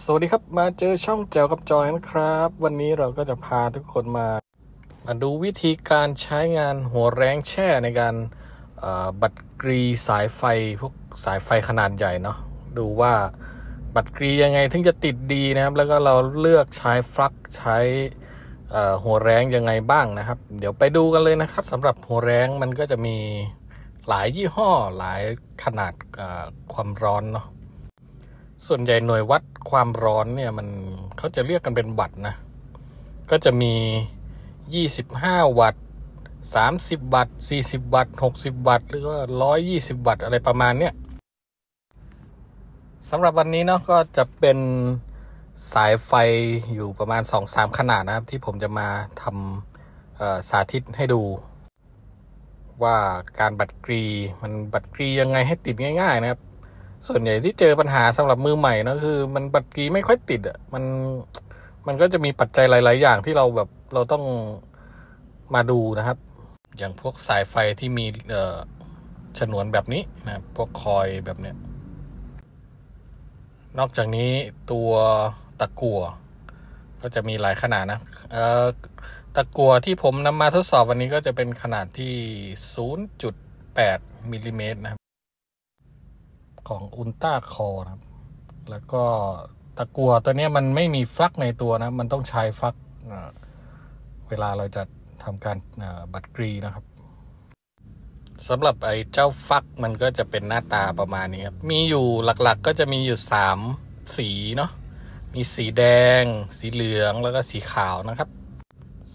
สวัสดีครับมาเจอช่องแจวกับจอยนะครับวันนี้เราก็จะพาทุกคนมาดูวิธีการใช้งานหัวแรงแช่ในการบัตรกรีสายไฟพวกสายไฟขนาดใหญ่เนาะดูว่าบัตรกรียังไงถึงจะติดดีนะครับแล้วก็เราเลือกใช้ฟลั๊กใช้หัวแรงยังไงบ้างนะครับเดี๋ยวไปดูกันเลยนะครับสำหรับหัวแรงมันก็จะมีหลายยี่ห้อหลายขนาดความร้อนเนาะส่วนใหญ่หน่วยวัดความร้อนเนี่ยเขาจะเรียกกันเป็นวัตต์นะก็จะมี25วัตต์30วัตต์40วัตต์60วัตต์หรือว่า120วัตต์อะไรประมาณเนี้ยสำหรับวันนี้เนาะก็จะเป็นสายไฟอยู่ประมาณ 2-3 ขนาดนะครับที่ผมจะมาทำสาธิตให้ดูว่าการบัตรกรีมันบัตรกรียังไงให้ติดง่ายๆนะครับส่วนใหญ่ที่เจอปัญหาสำหรับมือใหม่นะคือมันบัตรกรีไม่ค่อยติดอ่ะมันก็จะมีปัจจัยหลายๆอย่างที่เราต้องมาดูนะครับอย่างพวกสายไฟที่มีฉนวนแบบนี้นะพวกคอยแบบเนี้ยนอกจากนี้ตัวตะกั่วก็จะมีหลายขนาดนะตะกั่วที่ผมนำมาทดสอบวันนี้ก็จะเป็นขนาดที่ 0.8 มิลลิเมตรนะครับของอุลตร้าคอร์นะครับแล้วก็ตะกั่วตัวนี้มันไม่มีฟลั๊กในตัวนะมันต้องใช้ฟลั๊กเวลาเราจะทำการบัตรกรีนะครับสำหรับไอ้เจ้าฟักมันก็จะเป็นหน้าตาประมาณนี้ครับมีอยู่หลักๆก็จะมีอยู่3สีเนาะมีสีแดงสีเหลืองแล้วก็สีขาวนะครับ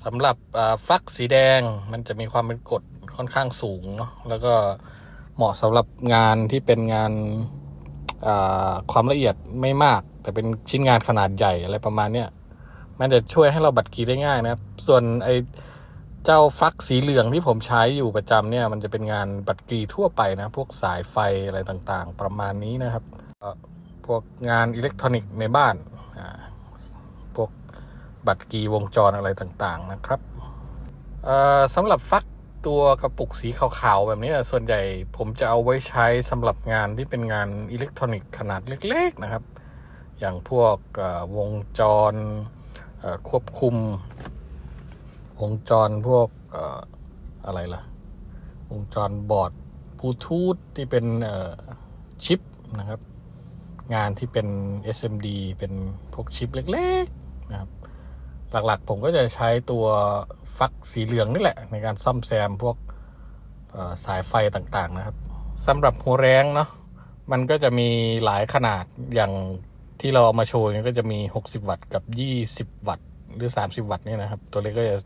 สำหรับฟักสีแดงมันจะมีความเป็นกรดค่อนข้างสูงเนาะแล้วก็เหมาะสำหรับงานที่เป็นงานความละเอียดไม่มากแต่เป็นชิ้นงานขนาดใหญ่อะไรประมาณเนี้ยมันจะช่วยให้เราบัตรกรีได้ง่ายนะครับส่วนไอ้เจ้าฟักสีเหลืองที่ผมใช้อยู่ประจำเนี่ยมันจะเป็นงานบัตรกรีทั่วไปนะพวกสายไฟอะไรต่างๆประมาณนี้นะครับพวกงานอิเล็กทรอนิกส์ในบ้านพวกบัตรกรีวงจรอะไรต่างๆนะครับสำหรับฟักตัวกระปุกสีขาวๆแบบนี้ส่วนใหญ่ผมจะเอาไว้ใช้สำหรับงานที่เป็นงานอิเล็กทรอนิกส์ขนาดเล็กๆนะครับอย่างพวกวงจรควบคุมวงจรพวกอะไรล่ะวงจรบอร์ดบลูทูธที่เป็นชิปนะครับงานที่เป็น SMD เป็นพวกชิปเล็กๆนะครับหลักๆผมก็จะใช้ตัวฟักสีเหลืองนี่แหละในการซ่อมแซมพวกสายไฟต่างๆนะครับสำหรับหัวแรงเนาะมันก็จะมีหลายขนาดอย่างที่เราเอามาโชว์ก็จะมี60วัตต์กับ20วัตต์หรือ30วัตต์นี่นะครับตัวเล็กก็จะ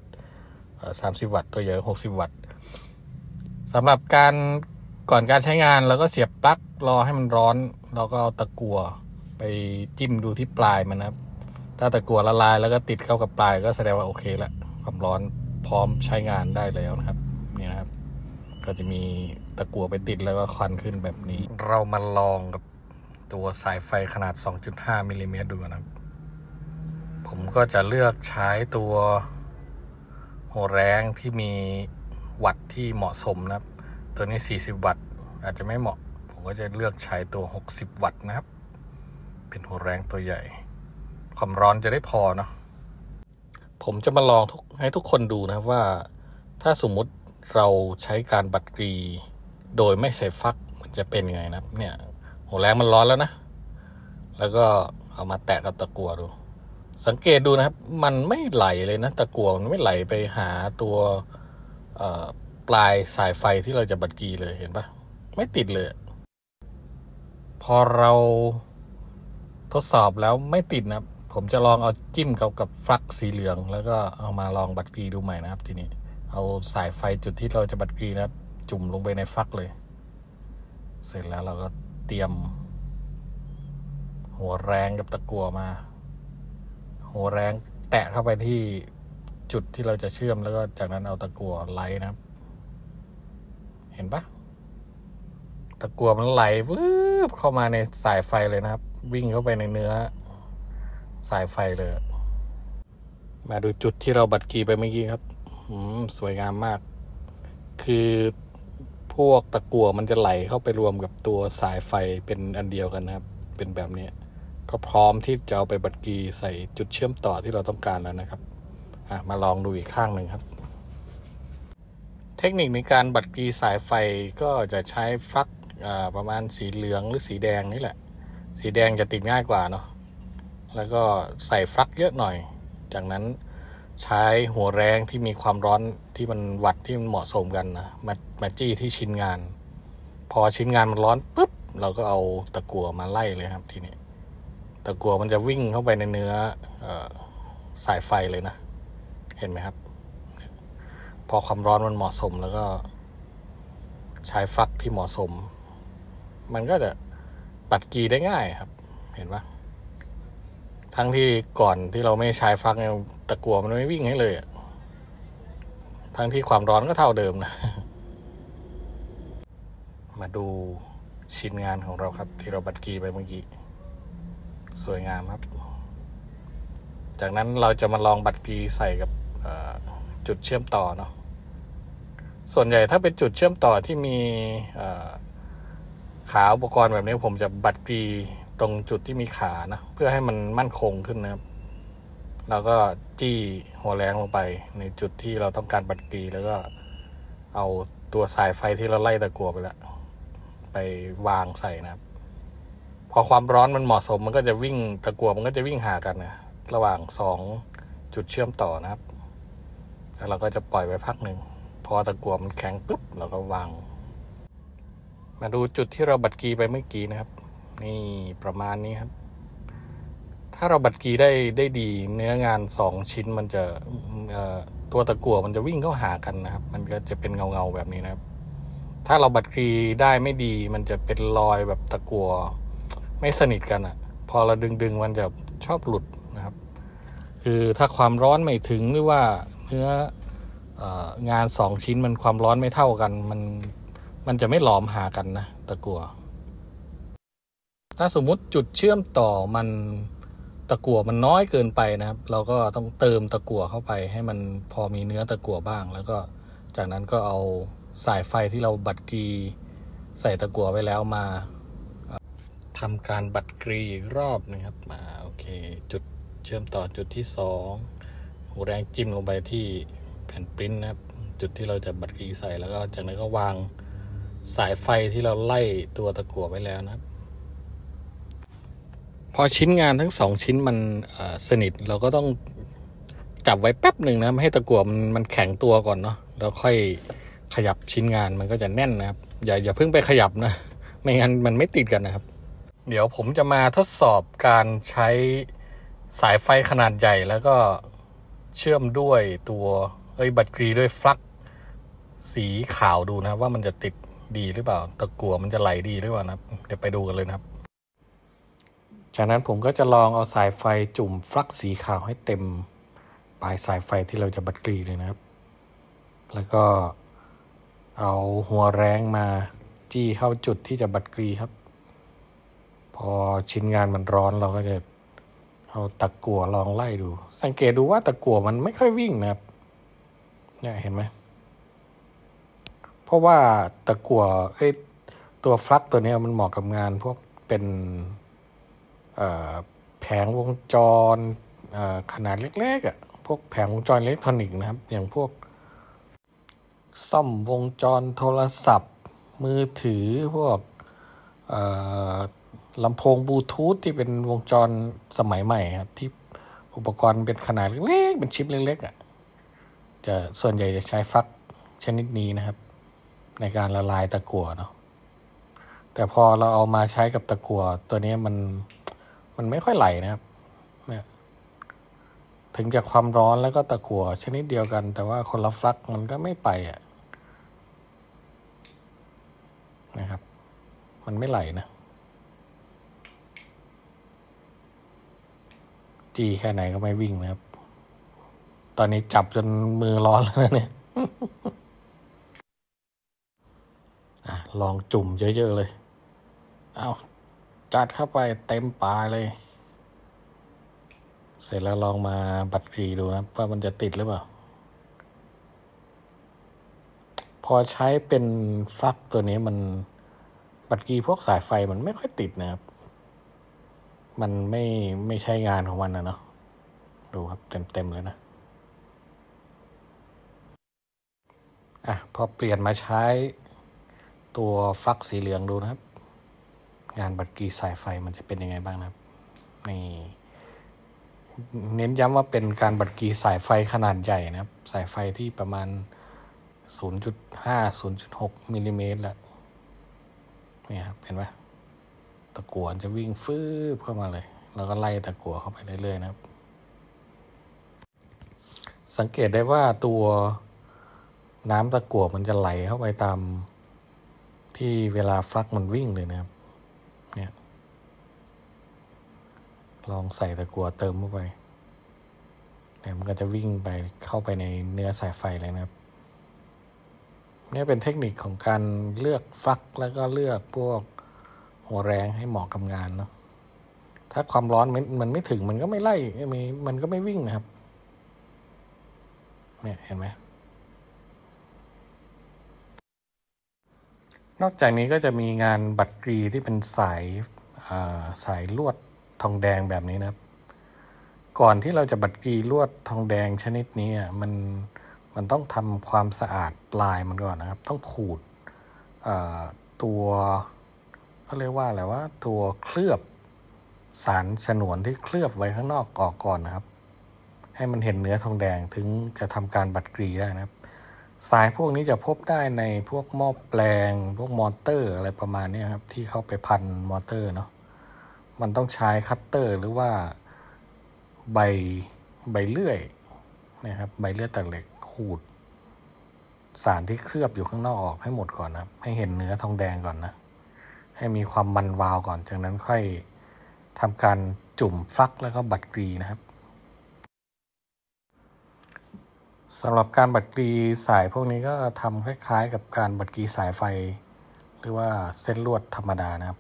30วัตต์ตัวใหญ่60วัตต์สำหรับก่อนการใช้งานเราก็เสียบปลั๊กรอให้มันร้อนเราก็เอาตะกั่วไปจิ้มดูที่ปลายมันนะครับถ้าตะกั่วละลายแล้วก็ติดเข้ากับปลายก็แสดงว่าโอเคละความร้อนพร้อมใช้งานได้แล้วนะครับนี่นะครับก็จะมีตะกั่วไปติดแล้วก็ควันขึ้นแบบนี้เรามาลองกับตัวสายไฟขนาด 2.5 มิลลิเมตรดูนะครับผมก็จะเลือกใช้ตัวหัวแรงที่มีวัตต์ที่เหมาะสมนะครับตัวนี้40วัตต์อาจจะไม่เหมาะผมก็จะเลือกใช้ตัว60วัตต์นะครับเป็นหัวแรงตัวใหญ่ความร้อนจะได้พอเนาะผมจะมาลองให้ทุกคนดูนะครับว่าถ้าสมมุติเราใช้การบัตรกรีโดยไม่ใส่ฟักมันจะเป็นไงนะครับเนี่ยหัวแรงมันร้อนแล้วนะแล้วก็เอามาแตะกับตะกั่วดูสังเกตดูนะครับมันไม่ไหลเลยนะตะกั่วมันไม่ไหลไปหาตัวปลายสายไฟที่เราจะบัตรกรีเลยเห็นปะไม่ติดเลยพอเราทดสอบแล้วไม่ติดนะผมจะลองเอาจิ้มกับฟลั๊กสีเหลืองแล้วก็เอามาลองบัตรกรีดูใหม่นะครับทีนี้เอาสายไฟจุดที่เราจะบัตรกรีนะครับจุ่มลงไปในฟลั๊กเลยเสร็จแล้วเราก็เตรียมหัวแรงกับตะกั่วมาหัวแรงแตะเข้าไปที่จุดที่เราจะเชื่อมแล้วก็จากนั้นเอาตะกั่วไล่นะครับเห็นปะตะกั่วมันไหลวืบเข้ามาในสายไฟเลยนะครับวิ่งเข้าไปในเนื้อสายไฟเลยมาดูจุดที่เราบัตรกรีไปเมื่อกี้ครับสวยงามมากคือพวกตะกั่วมันจะไหลเข้าไปรวมกับตัวสายไฟเป็นอันเดียวกันนะครับเป็นแบบนี้ ก็พร้อมที่จะเอาไปบัดกีใส่จุดเชื่อมต่อที่เราต้องการแล้วนะครับมาลองดูอีกข้างหนึ่งครับเทคนิคในการบัดกีสายไฟก็จะใช้ฟลั๊กประมาณสีเหลืองหรือสีแดงนี่แหละสีแดงจะติดง่ายกว่าเนาะแล้วก็ใส่ฟลั๊กเยอะหน่อยจากนั้นใช้หัวแรงที่มีความร้อนที่มันวัดที่มันเหมาะสมกันนะมาจี้ที่ชิ้นงานพอชิ้นงานมันร้อนปุ๊บเราก็เอาตะกั่วมาไล่เลยครับทีนี้ตะกั่วมันจะวิ่งเข้าไปในเนื้อสายไฟเลยนะเห็นไหมครับพอความร้อนมันเหมาะสมแล้วก็ใช้ฟลั๊กที่เหมาะสมมันก็จะปัดกีได้ง่ายครับเห็นปะทั้งที่ก่อนที่เราไม่ใช้ฟลั๊กเนี่ยตะกั่วมันไม่วิ่งให้เลยทั้งที่ความร้อนก็เท่าเดิมนะมาดูชิ้นงานของเราครับที่เราบัดกีไปเมื่อกี้สวยงามครับจากนั้นเราจะมาลองบัดกีใส่กับจุดเชื่อมต่อเนาะส่วนใหญ่ถ้าเป็นจุดเชื่อมต่อที่มีขาอุปกรณ์แบบนี้ผมจะบัดกีตรงจุดที่มีขานะเพื่อให้มันมั่นคงขึ้นนะครับแล้วก็จี้หัวแรงลงไปในจุดที่เราต้องการบัดกีแล้วก็เอาตัวสายไฟที่เราไล่ตะกั่วไปแล้วไปวางใส่นะครับพอความร้อนมันเหมาะสมมันก็จะวิ่งตะกั่วมันก็จะวิ่งหากันนะระหว่าง2จุดเชื่อมต่อนะครับแล้วเราก็จะปล่อยไว้พักหนึ่งพอตะกั่วมันแข็งปุ๊บเราก็วางมาดูจุดที่เราบัดกีไปเมื่อกี้นะครับนี่ประมาณนี้ครับถ้าเราบัดกีได้ดีเนื้องาน2ชิ้นมันจะตัวตะกั่วมันจะวิ่งเข้าหากันนะครับมันก็จะเป็นเงาแบบนี้นะครับถ้าเราบัดกีได้ไม่ดีมันจะเป็นรอยแบบตะกั่วไม่สนิทกันพอเราดึงมันจะชอบหลุดนะครับคือถ้าความร้อนไม่ถึงหรือว่าเนื้องาน2ชิ้นมันความร้อนไม่เท่ากันมันจะไม่หลอมหากันนะตะกั่วถ้าสมมุติจุดเชื่อมต่อมันตะกั่วมันน้อยเกินไปนะครับเราก็ต้องเติมตะกั่วเข้าไปให้มันพอมีเนื้อตะกั่วบ้างแล้วก็จากนั้นก็เอาสายไฟที่เราบัดกรีใส่ตะกั่วไว้แล้วมาทำการบัดกรีอีกรอบนะครับโอเคจุดเชื่อมต่อจุดที่2หัวแรงจิ้มลงไปที่แผ่นปริ้นนะครับจุดที่เราจะบัดกรีใส่แล้วก็จากนั้นก็วางสายไฟที่เราไล่ตัวตะกั่วไว้แล้วนะครับพอชิ้นงานทั้ง2ชิ้นมันสนิทเราก็ต้องจับไว้แป๊บหนึ่งนะให้ตะกั่วมันแข็งตัวก่อนเนาะแล้วค่อยขยับชิ้นงานมันก็จะแน่นนะครับอย่าเพิ่งไปขยับนะไม่งั้นมันไม่ติดกันนะครับเดี๋ยวผมจะมาทดสอบการใช้สายไฟขนาดใหญ่แล้วก็เชื่อมด้วยตัวบัดกรีด้วยฟลั๊กสีขาวดูนะว่ามันจะติดดีหรือเปล่าตะกั่วมันจะไหลดีหรือเปล่านะเดี๋ยวไปดูกันเลยนะครับจากนั้นผมก็จะลองเอาสายไฟจุ่มฟลั๊กสีขาวให้เต็มปลายสายไฟที่เราจะบัดกรีเลยนะครับแล้วก็เอาหัวแรงมาจี้เข้าจุดที่จะบัดกรีครับพอชิ้นงานมันร้อนเราก็จะเอาตะกั่วลองไล่ดูสังเกตดูว่าตะกั่วมันไม่ค่อยวิ่งนะครับเนี่ยเห็นไหมเพราะว่าตะกั่วตัวฟลั๊กตัวนี้มันเหมาะกับงานพวกเป็นแผงวงจรขนาดเล็กๆพวกแผงวงจรอิเล็กทรอนิกส์นะครับอย่างพวกซ่อมวงจรโทรศัพท์มือถือพวกลำโพงบลูทูธที่เป็นวงจรสมัยใหม่ครับที่อุปกรณ์เป็นขนาดเล็กๆเป็นชิปเล็กๆจะส่วนใหญ่จะใช้ฟลั๊กชนิดนี้นะครับในการละลายตะกั่วเนาะแต่พอเราเอามาใช้กับตะกั่วตัวนี้มันไม่ค่อยไหลนะครับเนี่ยถึงจะความร้อนแล้วก็ตะกั่วชนิดเดียวกันแต่ว่าคนละฟลั๊กมันก็ไม่ไปนะครับมันไม่ไหลนะจี้แค่ไหนก็ไม่วิ่งนะครับตอนนี้จับจนมือร้อนแล้วนะเนี่ยลองจุ่มเยอะๆเลยเอาจัดเข้าไปเต็มปลายเลยเสร็จแล้วลองมาบัดกรีดูนะว่ามันจะติดหรือเปล่าพอใช้เป็นฟลั๊กตัวนี้มันบัดกรีพวกสายไฟมันไม่ค่อยติดนะครับ มันไม่ใช่งานของมันนะเนาะดูครับเต็มเลยนะพอเปลี่ยนมาใช้ตัวฟักสีเหลืองดูนะครับงานบัตรกรีสายไฟมันจะเป็นยังไงบ้างนะครับนี่เน้นย้ำว่าเป็นการบัตรกรีสายไฟขนาดใหญ่นะครับสายไฟที่ประมาณ 0.5 0.6 มิลลิเมตรแล้วนี่ครับเห็นไหมตะกั่วจะวิ่งฟืบเข้ามาเลยแล้วก็ไล่ตะกั่วเข้าไปเรื่อยๆนะครับสังเกตได้ว่าตัวน้ำตะกั่วมันจะไหลเข้าไปตามที่เวลาฟลักมันวิ่งเลยนะครับเนี่ยลองใส่ตะกั่วเติมเข้าไปเนี่ยมันก็จะวิ่งไปเข้าไปในเนื้อสายไฟเลยนะครับนี่เป็นเทคนิคของการเลือกฟลักแล้วก็เลือกพวกหัวแรงให้เหมาะกับงานเนาะถ้าความร้อนมันไม่ถึงมันก็ไม่ไล่มันก็ไม่วิ่งนะครับเนี่ยเห็นไหมนอกจากนี้ก็จะมีงานบัตรกรีที่เป็นสายลวดทองแดงแบบนี้นะครับก่อนที่เราจะบัตรกรีลวดทองแดงชนิดนี้มันต้องทำความสะอาดปลายมันก่อนนะครับต้องขูดตัวเขาเรียกว่าอะไรว่าตัวเคลือบสารฉนวนที่เคลือบไว้ข้างนอกออกก่อนนะครับให้มันเห็นเนื้อทองแดงถึงจะทำการบัตรกรีได้นะครับสายพวกนี้จะพบได้ในพวกหม้อแปลงพวกมอเตอร์อะไรประมาณนี้ครับที่เข้าไปพันมอเตอร์เนาะมันต้องใช้คัตเตอร์หรือว่าใบเลื่อยนะครับใบเลื่อยตัดเหล็กขูดสารที่เคลือบอยู่ข้างนอกออกให้หมดก่อนนะให้เห็นเนื้อทองแดงก่อนนะให้มีความมันวาวก่อนจากนั้นค่อยทำการจุ่มฟักแล้วก็บัตรกรีนะครับสำหรับการบัตรกรีสายพวกนี้ก็ทำคล้ายๆกับการบัตรกรีสายไฟหรือว่าเส้นลวดธรรมดานะครับ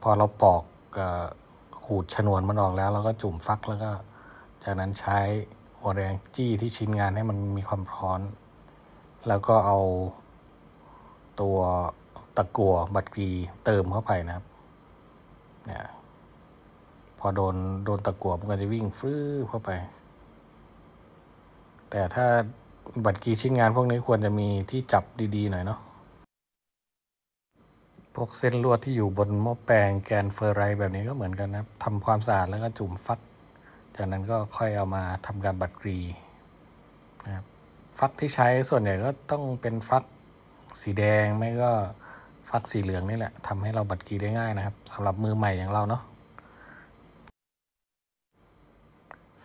พอเราปอกขูดฉนวนมันออกแล้วเราก็จุ่มฟักแล้วก็จากนั้นใช้หัวแรงจี้ที่ชิ้นงานให้มันมีความร้อนแล้วก็เอาตัวตะกั่วบัตรกรีเติมเข้าไปนะครับเนี่ยพอโดนตะกั่วมันก็จะวิ่งฟื้นเข้าไปแต่ถ้าบัตรกรีชิ้นงานพวกนี้ควรจะมีที่จับดีๆหน่อยเนาะพวกเส้นลวดที่อยู่บนหม้อแปลงแกนเฟอร์ไรแบบนี้ก็เหมือนกันนะทำความสะอาดแล้วก็จุ่มฟักจากนั้นก็ค่อยเอามาทำการบัตรกรีนะครับฟักที่ใช้ส่วนใหญ่ก็ต้องเป็นฟักสีแดงไม่ก็ฟักสีเหลืองนี่แหละทำให้เราบัตรกรีได้ง่ายนะครับสำหรับมือใหม่อย่างเราเนาะ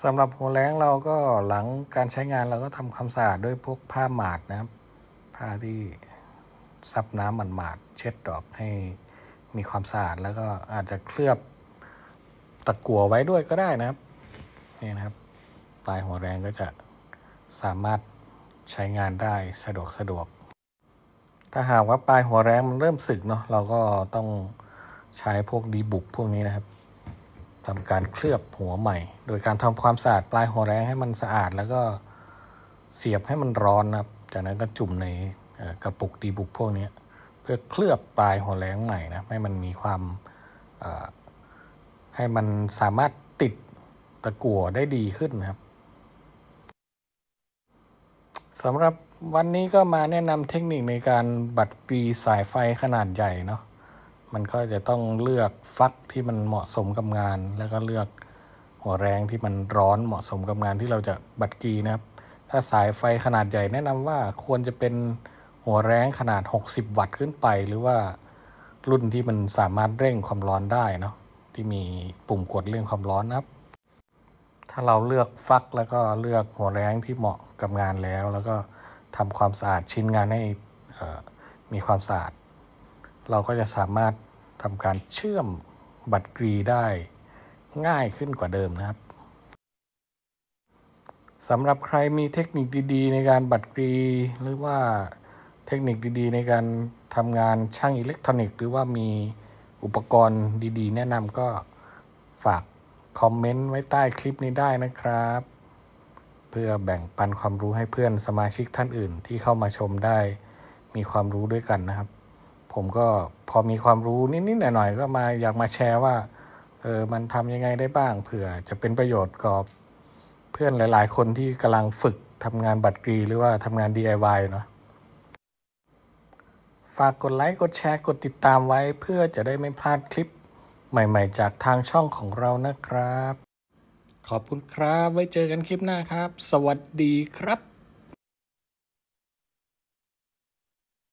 สำหรับหัวแรงเราก็หลังการใช้งานเราก็ทำความสะอาดด้วยพวกผ้าหมาดนะครับผ้าที่ซับน้ำหมาดๆเช็ดออกให้มีความสะอาดแล้วก็อาจจะเคลือบตะกั่วไว้ด้วยก็ได้นะครับนี่นะครับปลายหัวแรงก็จะสามารถใช้งานได้สะดวกถ้าหากว่าปลายหัวแรงมันเริ่มสึกเนาะเราก็ต้องใช้พวกดีบุกพวกนี้นะครับทำการเคลือบหัวใหม่โดยการทำความสะอาดปลายหัวแรงให้มันสะอาดแล้วก็เสียบให้มันร้อนนะครับจากนั้นก็จุ่มในกระปุกดีบุกพวกนี้เพื่อเคลือบปลายหัวแรงใหม่นะให้มันมีความให้มันสามารถติดตะกั่วได้ดีขึ้นนะครับสำหรับวันนี้ก็มาแนะนำเทคนิคในการบัตรกรีสายไฟขนาดใหญ่เนาะมันก็จะต้องเลือกฟักที่มันเหมาะสมกับงานแล้วก็เลือกหัวแรงที่มันร้อนเหมาะสมกับงานที่เราจะบัตรกรีนะครับถ้าสายไฟขนาดใหญ่แนะนำว่าควรจะเป็นหัวแรงขนาด60 วัตต์ขึ้นไปหรือว่ารุ่นที่มันสามารถเร่งความร้อนได้เนาะที่มีปุ่มกดเร่งความร้อนนะครับถ้าเราเลือกฟักแล้วก็เลือกหัวแรงที่เหมาะกับงานแล้วก็ทำความสะอาดชิ้นงานให้มีความสะอาดเราก็จะสามารถทำการเชื่อมบัตรกรีได้ง่ายขึ้นกว่าเดิมนะครับสำหรับใครมีเทคนิคดีๆในการบัตรกรีหรือว่าเทคนิคดีๆในการทำงานช่างอิเล็กทรอนิกส์หรือว่ามีอุปกรณ์ดีๆแนะนำก็ฝากคอมเมนต์ไว้ใต้คลิปนี้ได้นะครับเพื่อแบ่งปันความรู้ให้เพื่อนสมาชิกท่านอื่นที่เข้ามาชมได้มีความรู้ด้วยกันนะครับผมก็พอมีความรู้นิดๆหน่อยๆก็อยากมาแชร์ว่า มันทำยังไงได้บ้างเผื่อจะเป็นประโยชน์กับเพื่อนหลายๆคนที่กำลังฝึกทำงานบัตรกรีหรือว่าทำงาน DIY เนาะฝากกดไลค์กดแชร์กดติดตามไว้เพื่อจะได้ไม่พลาดคลิปใหม่ๆจากทางช่องของเรานะครับขอบคุณครับไว้เจอกันคลิปหน้าครับสวัสดีครับ